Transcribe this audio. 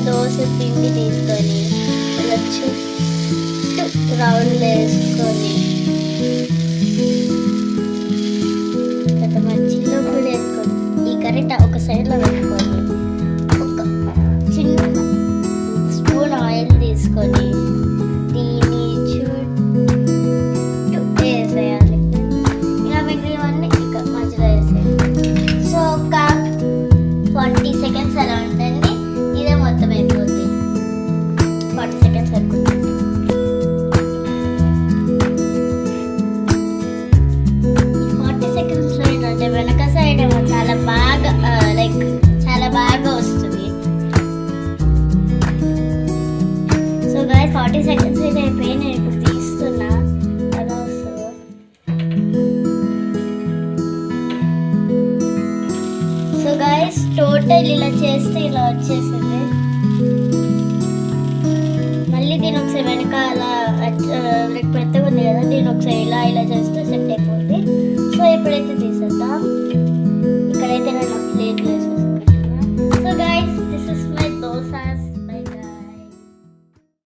దోశ పిండి తీసుకొని ఇలా చుట్టూ రౌండ్ వేసుకొని తర్వాత మధ్యలో కూడా వేసుకొని ఈ గరిట ఒక సైడ్లో పెట్టుకొని ఒక చిన్న స్పూన్ ఆయిల్ తీసుకొని దీన్ని చుట్టూ వేసేయాలి. ఇలా మిగిలినవన్నీ ఇక మధ్యలో వేసేయాలి. సో ఒక 40 సెకండ్స్ అలా ఉంటుంది. ఇదే మొత్తం అయిపోతుంది. 40 సెకండ్స్ వరకు 40 సెకండ్స్లో ఏంటంటే వెనక సైడ్ ఏమో చాలా బాగా చాలా బాగా వస్తుంది. సో గాయ్స్ 40 సెకండ్స్ అయితే అయిపోయి నేను ఇప్పుడు తీస్తున్నా. ఎలా వస్తుందో సో గాయ్స్ టోటల్ ఇలా చేస్తే ఇలా వచ్చేసింది. మళ్ళీ దీని ఒకసారి వెనక అలా